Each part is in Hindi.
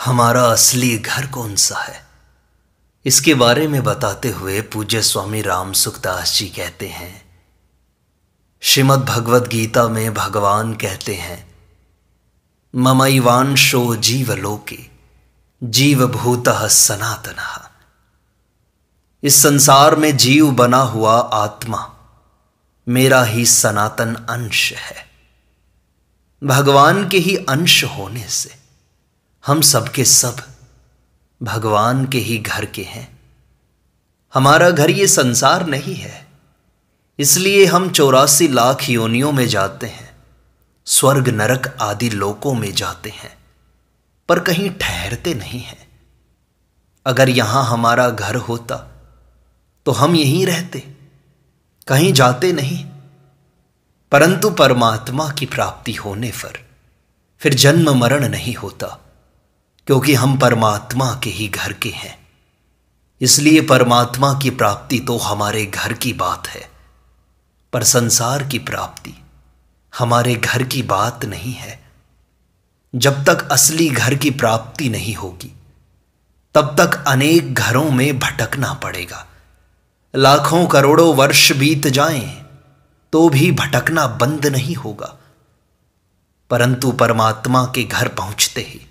हमारा असली घर कौन सा है, इसके बारे में बताते हुए पूज्य स्वामी राम सुखदास जी कहते हैं, श्रीमद् भगवद गीता में भगवान कहते हैं, ममैवांशो जीवलोके जीवभूतः सनातनः। इस संसार में जीव बना हुआ आत्मा मेरा ही सनातन अंश है। भगवान के ही अंश होने से हम सबके सब भगवान के ही घर के हैं। हमारा घर ये संसार नहीं है, इसलिए हम 84 लाख योनियों में जाते हैं, स्वर्ग नरक आदि लोकों में जाते हैं, पर कहीं ठहरते नहीं हैं। अगर यहां हमारा घर होता तो हम यहीं रहते, कहीं जाते नहीं। परंतु परमात्मा की प्राप्ति होने पर फिर जन्म मरण नहीं होता, क्योंकि हम परमात्मा के ही घर के हैं। इसलिए परमात्मा की प्राप्ति तो हमारे घर की बात है, पर संसार की प्राप्ति हमारे घर की बात नहीं है। जब तक असली घर की प्राप्ति नहीं होगी, तब तक अनेक घरों में भटकना पड़ेगा। लाखों करोड़ों वर्ष बीत जाएं तो भी भटकना बंद नहीं होगा। परंतु परमात्मा के घर पहुंचते ही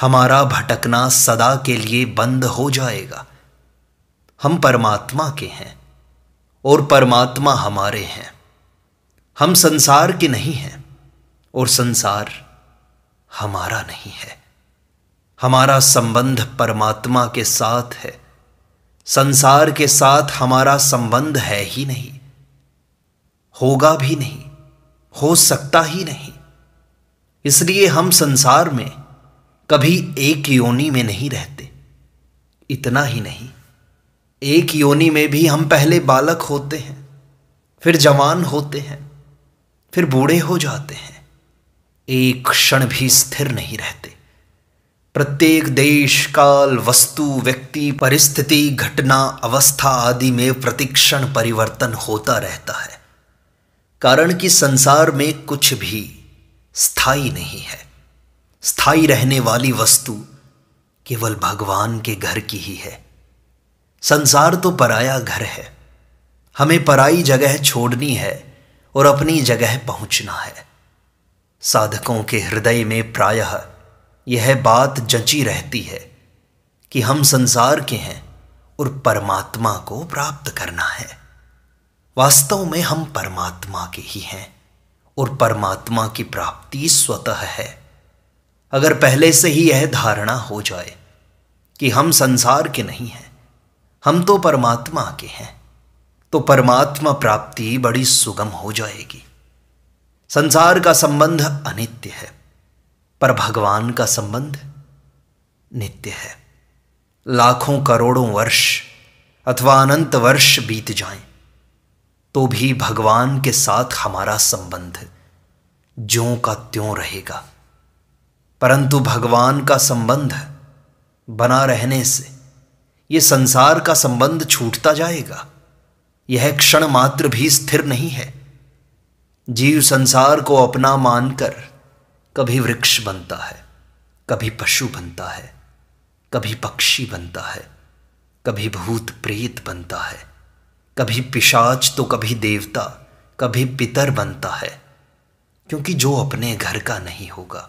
हमारा भटकना सदा के लिए बंद हो जाएगा। हम परमात्मा के हैं और परमात्मा हमारे हैं। हम संसार के नहीं हैं और संसार हमारा नहीं है। हमारा संबंध परमात्मा के साथ है, संसार के साथ हमारा संबंध है ही नहीं, होगा भी नहीं, हो सकता ही नहीं। इसलिए हम संसार में कभी एक योनि में नहीं रहते। इतना ही नहीं, एक योनि में भी हम पहले बालक होते हैं, फिर जवान होते हैं, फिर बूढ़े हो जाते हैं। एक क्षण भी स्थिर नहीं रहते। प्रत्येक देश काल वस्तु व्यक्ति परिस्थिति घटना अवस्था आदि में प्रतिक्षण परिवर्तन होता रहता है, कारण कि संसार में कुछ भी स्थायी नहीं है। स्थायी रहने वाली वस्तु केवल भगवान के घर की ही है। संसार तो पराया घर है, हमें पराई जगह छोड़नी है और अपनी जगह पहुंचना है। साधकों के हृदय में प्रायः यह बात जंची रहती है कि हम संसार के हैं और परमात्मा को प्राप्त करना है। वास्तव में हम परमात्मा के ही हैं और परमात्मा की प्राप्ति स्वतः है। अगर पहले से ही यह धारणा हो जाए कि हम संसार के नहीं हैं, हम तो परमात्मा के हैं, तो परमात्मा प्राप्ति बड़ी सुगम हो जाएगी। संसार का संबंध अनित्य है, पर भगवान का संबंध नित्य है। लाखों करोड़ों वर्ष अथवा अनंत वर्ष बीत जाएं तो भी भगवान के साथ हमारा संबंध ज्यों का त्यों रहेगा। परंतु भगवान का संबंध बना रहने से यह संसार का संबंध छूटता जाएगा। यह क्षण मात्र भी स्थिर नहीं है। जीव संसार को अपना मानकर कभी वृक्ष बनता है, कभी पशु बनता है, कभी पक्षी बनता है, कभी भूत प्रेत बनता है, कभी पिशाच तो कभी देवता, कभी पितर बनता है। क्योंकि जो अपने घर का नहीं होगा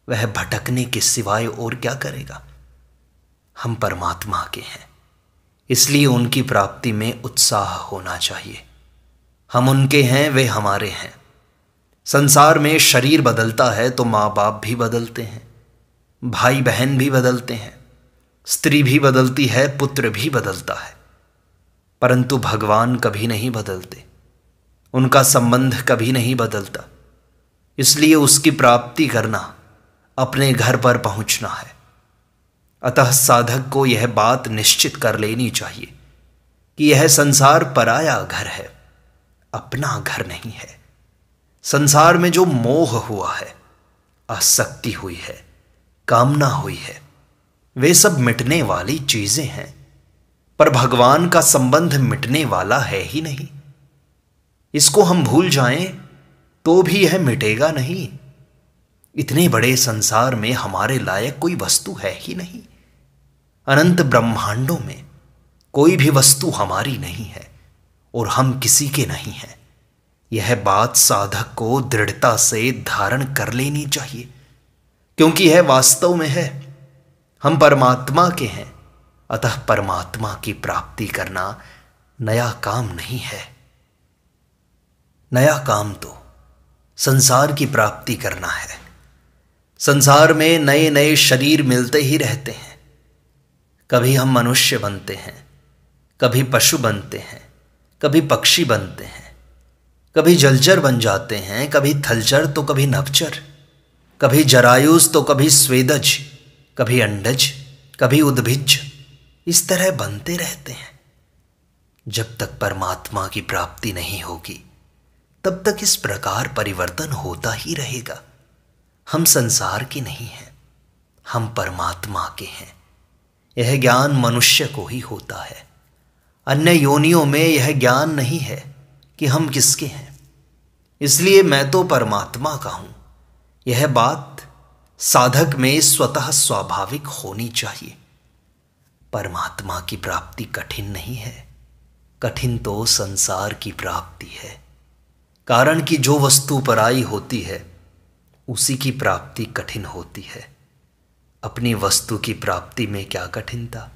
वह भटकने के सिवाय और क्या करेगा। हम परमात्मा के हैं, इसलिए उनकी प्राप्ति में उत्साह होना चाहिए। हम उनके हैं, वे हमारे हैं। संसार में शरीर बदलता है तो माँ बाप भी बदलते हैं, भाई बहन भी बदलते हैं, स्त्री भी बदलती है, पुत्र भी बदलता है। परंतु भगवान कभी नहीं बदलते, उनका संबंध कभी नहीं बदलता। इसलिए उसकी प्राप्ति करना अपने घर पर पहुंचना है। अतः साधक को यह बात निश्चित कर लेनी चाहिए कि यह संसार पराया घर है, अपना घर नहीं है। संसार में जो मोह हुआ है, आसक्ति हुई है, कामना हुई है, वे सब मिटने वाली चीजें हैं, पर भगवान का संबंध मिटने वाला है ही नहीं। इसको हम भूल जाएं तो भी यह मिटेगा नहीं। इतने बड़े संसार में हमारे लायक कोई वस्तु है ही नहीं। अनंत ब्रह्मांडों में कोई भी वस्तु हमारी नहीं है और हम किसी के नहीं हैं। यह बात साधक को दृढ़ता से धारण कर लेनी चाहिए, क्योंकि यह वास्तव में है। हम परमात्मा के हैं, अतः परमात्मा की प्राप्ति करना नया काम नहीं है। नया काम तो संसार की प्राप्ति करना है। संसार में नए नए शरीर मिलते ही रहते हैं। कभी हम मनुष्य बनते हैं, कभी पशु बनते हैं, कभी पक्षी बनते हैं, कभी जलचर बन जाते हैं, कभी थलचर तो कभी नभचर, कभी जरायुज तो कभी स्वेदज, कभी अंडज, कभी उद्भिज। इस तरह बनते रहते हैं। जब तक परमात्मा की प्राप्ति नहीं होगी तब तक इस प्रकार परिवर्तन होता ही रहेगा। हम संसार के नहीं हैं, हम परमात्मा के हैं। यह ज्ञान मनुष्य को ही होता है। अन्य योनियों में यह ज्ञान नहीं है कि हम किसके हैं। इसलिए मैं तो परमात्मा का हूं, यह बात साधक में स्वतः स्वाभाविक होनी चाहिए। परमात्मा की प्राप्ति कठिन नहीं है, कठिन तो संसार की प्राप्ति है। कारण कि जो वस्तु पराई होती है उसी की प्राप्ति कठिन होती है। अपनी वस्तु की प्राप्ति में क्या कठिनता?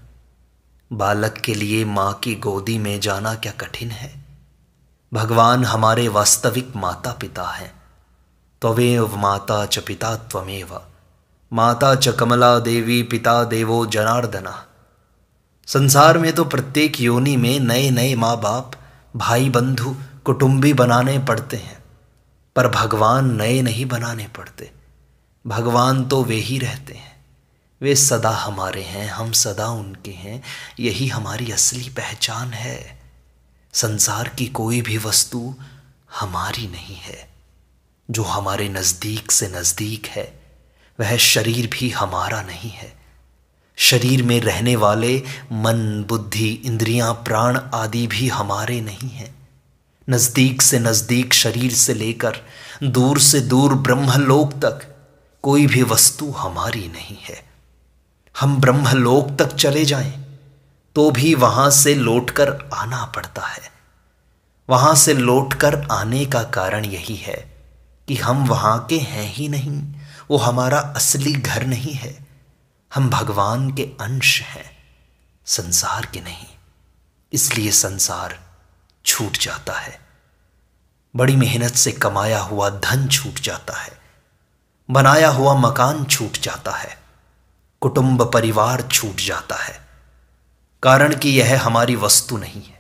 बालक के लिए माँ की गोदी में जाना क्या कठिन है? भगवान हमारे वास्तविक माता पिता हैं। त्वमेव माता च पिता त्वमेव, माता च कमला देवी, पिता देवो जनार्दना। संसार में तो प्रत्येक योनि में नए नए माँ बाप, भाई बंधु, कुटुंबी बनाने पड़ते हैं, पर भगवान नए नहीं बनाने पड़ते। भगवान तो वे ही रहते हैं। वे सदा हमारे हैं, हम सदा उनके हैं। यही हमारी असली पहचान है। संसार की कोई भी वस्तु हमारी नहीं है। जो हमारे नज़दीक से नज़दीक है वह शरीर भी हमारा नहीं है। शरीर में रहने वाले मन, बुद्धि, इंद्रियां, प्राण आदि भी हमारे नहीं हैं। नज़दीक से नज़दीक शरीर से लेकर दूर से दूर ब्रह्मलोक तक कोई भी वस्तु हमारी नहीं है। हम ब्रह्मलोक तक चले जाएं तो भी वहां से लौटकर आना पड़ता है। वहां से लौटकर आने का कारण यही है कि हम वहां के हैं ही नहीं। वो हमारा असली घर नहीं है। हम भगवान के अंश हैं, संसार के नहीं। इसलिए संसार छूट जाता है। बड़ी मेहनत से कमाया हुआ धन छूट जाता है। बनाया हुआ मकान छूट जाता है। कुटुंब परिवार छूट जाता है। कारण कि यह हमारी वस्तु नहीं है,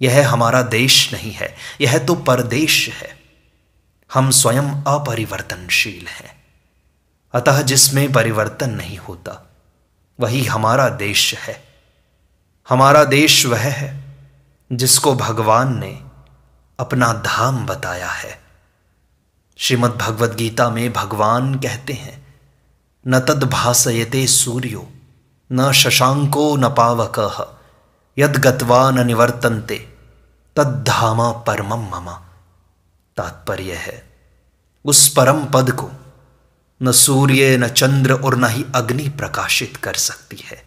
यह हमारा देश नहीं है, यह तो परदेश है। हम स्वयं अपरिवर्तनशील हैं। अतः जिसमें परिवर्तन नहीं होता वही हमारा देश है। हमारा देश वह है जिसको भगवान ने अपना धाम बताया है। श्रीमद् भगवद गीता में भगवान कहते हैं, न तद भासयते सूर्यो न शशांको न पावकः यद गत्वा न निवर्तन्ते तद्धाम परमं मम। तात्पर्य है, उस परम पद को न सूर्य, न चंद्र और न ही अग्नि प्रकाशित कर सकती है,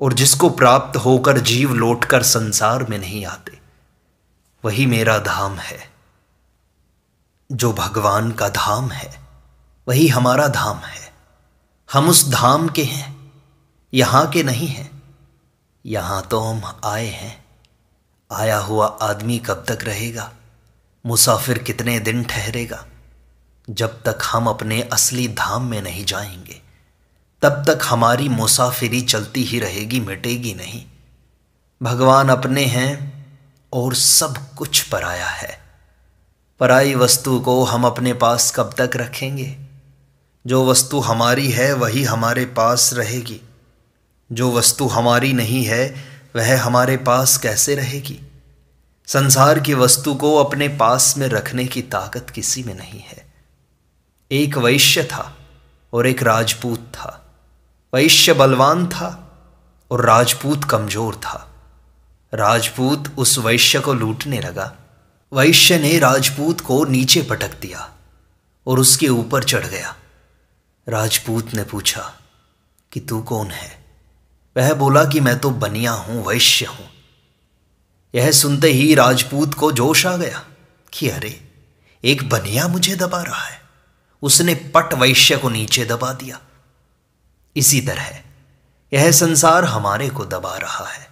और जिसको प्राप्त होकर जीव लौटकर संसार में नहीं आते वही मेरा धाम है। जो भगवान का धाम है वही हमारा धाम है। हम उस धाम के हैं, यहाँ के नहीं हैं। यहाँ तो हम आए हैं। आया हुआ आदमी कब तक रहेगा? मुसाफिर कितने दिन ठहरेगा? जब तक हम अपने असली धाम में नहीं जाएंगे तब तक हमारी मुसाफिरी चलती ही रहेगी, मिटेगी नहीं। भगवान अपने हैं और सब कुछ पराया है। पराई वस्तु को हम अपने पास कब तक रखेंगे? जो वस्तु हमारी है वही हमारे पास रहेगी। जो वस्तु हमारी नहीं है वह हमारे पास कैसे रहेगी? संसार की वस्तु को अपने पास में रखने की ताकत किसी में नहीं है। एक वैश्य था और एक राजपूत था। वैश्य बलवान था और राजपूत कमजोर था। राजपूत उस वैश्य को लूटने लगा। वैश्य ने राजपूत को नीचे पटक दिया और उसके ऊपर चढ़ गया। राजपूत ने पूछा कि तू कौन है? वह बोला कि मैं तो बनिया हूं, वैश्य हूं। यह सुनते ही राजपूत को जोश आ गया कि अरे, एक बनिया मुझे दबा रहा है। उसने पट वैश्य को नीचे दबा दिया। इसी तरह यह संसार हमारे को दबा रहा है।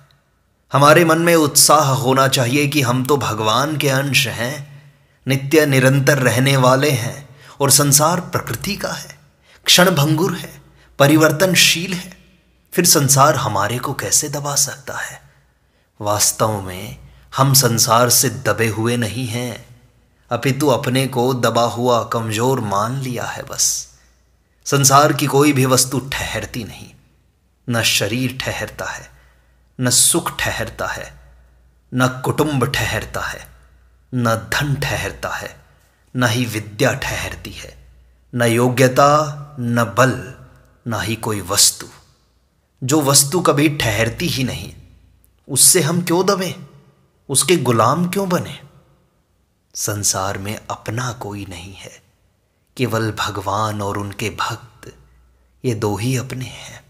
हमारे मन में उत्साह होना चाहिए कि हम तो भगवान के अंश हैं, नित्य निरंतर रहने वाले हैं, और संसार प्रकृति का है, क्षणभंगुर है, परिवर्तनशील है। फिर संसार हमारे को कैसे दबा सकता है? वास्तव में हम संसार से दबे हुए नहीं हैं, अपितु अपने को दबा हुआ कमजोर मान लिया है बस। संसार की कोई भी वस्तु ठहरती नहीं। न शरीर ठहरता है, न सुख ठहरता है, न कुटुंब ठहरता है, न धन ठहरता है, न ही विद्या ठहरती है, न योग्यता, न बल, न ही कोई वस्तु। जो वस्तु कभी ठहरती ही नहीं, उससे हम क्यों दबें? उसके गुलाम क्यों बने? संसार में अपना कोई नहीं है, केवल भगवान और उनके भक्त, ये दो ही अपने हैं।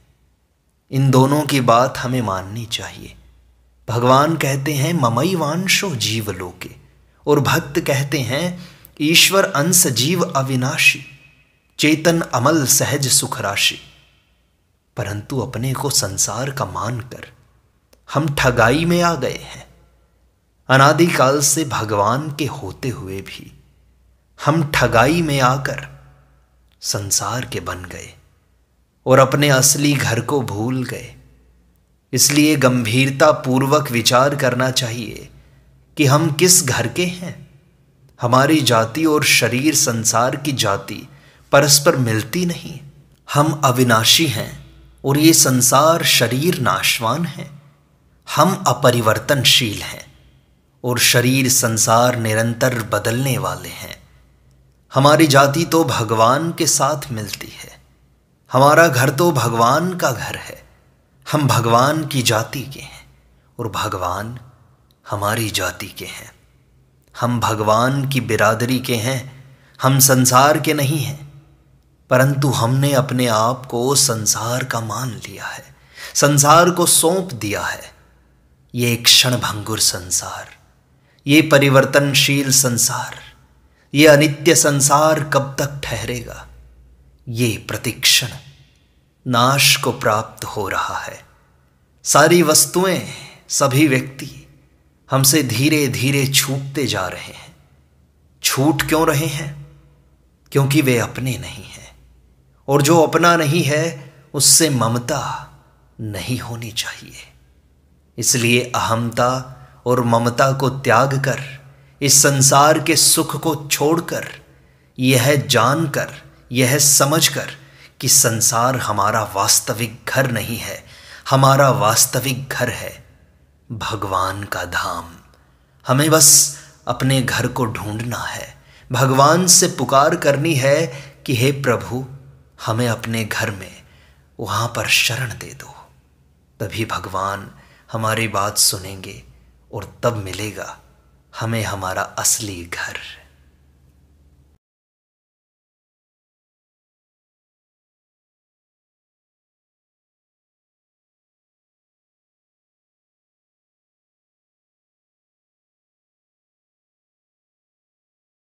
इन दोनों की बात हमें माननी चाहिए। भगवान कहते हैं ममई वांशो जीव लोके, और भक्त कहते हैं ईश्वर अंश जीव अविनाशी, चेतन अमल सहज सुख राशि। परंतु अपने को संसार का मानकर हम ठगाई में आ गए हैं। अनादिकाल से भगवान के होते हुए भी हम ठगाई में आकर संसार के बन गए और अपने असली घर को भूल गए। इसलिए गंभीरता पूर्वक विचार करना चाहिए कि हम किस घर के हैं। हमारी जाति और शरीर संसार की जाति परस्पर मिलती नहीं। हम अविनाशी हैं और ये संसार शरीर नाशवान है। हम अपरिवर्तनशील हैं और शरीर संसार निरंतर बदलने वाले हैं। हमारी जाति तो भगवान के साथ मिलती है, हमारा घर तो भगवान का घर है। हम भगवान की जाति के हैं और भगवान हमारी जाति के हैं। हम भगवान की बिरादरी के हैं, हम संसार के नहीं हैं। परंतु हमने अपने आप को संसार का मान लिया है, संसार को सौंप दिया है। ये क्षणभंगुर संसार, ये परिवर्तनशील संसार, ये अनित्य संसार कब तक ठहरेगा? ये प्रतिक्षण नाश को प्राप्त हो रहा है। सारी वस्तुएं, सभी व्यक्ति हमसे धीरे धीरे छूटते जा रहे हैं। छूट क्यों रहे हैं? क्योंकि वे अपने नहीं हैं, और जो अपना नहीं है उससे ममता नहीं होनी चाहिए। इसलिए अहमता और ममता को त्याग कर, इस संसार के सुख को छोड़कर, यह जानकर, यह समझकर कि संसार हमारा वास्तविक घर नहीं है, हमारा वास्तविक घर है भगवान का धाम। हमें बस अपने घर को ढूंढना है, भगवान से पुकार करनी है कि हे प्रभु, हमें अपने घर में वहाँ पर शरण दे दो। तभी भगवान हमारी बात सुनेंगे और तब मिलेगा हमें हमारा असली घर।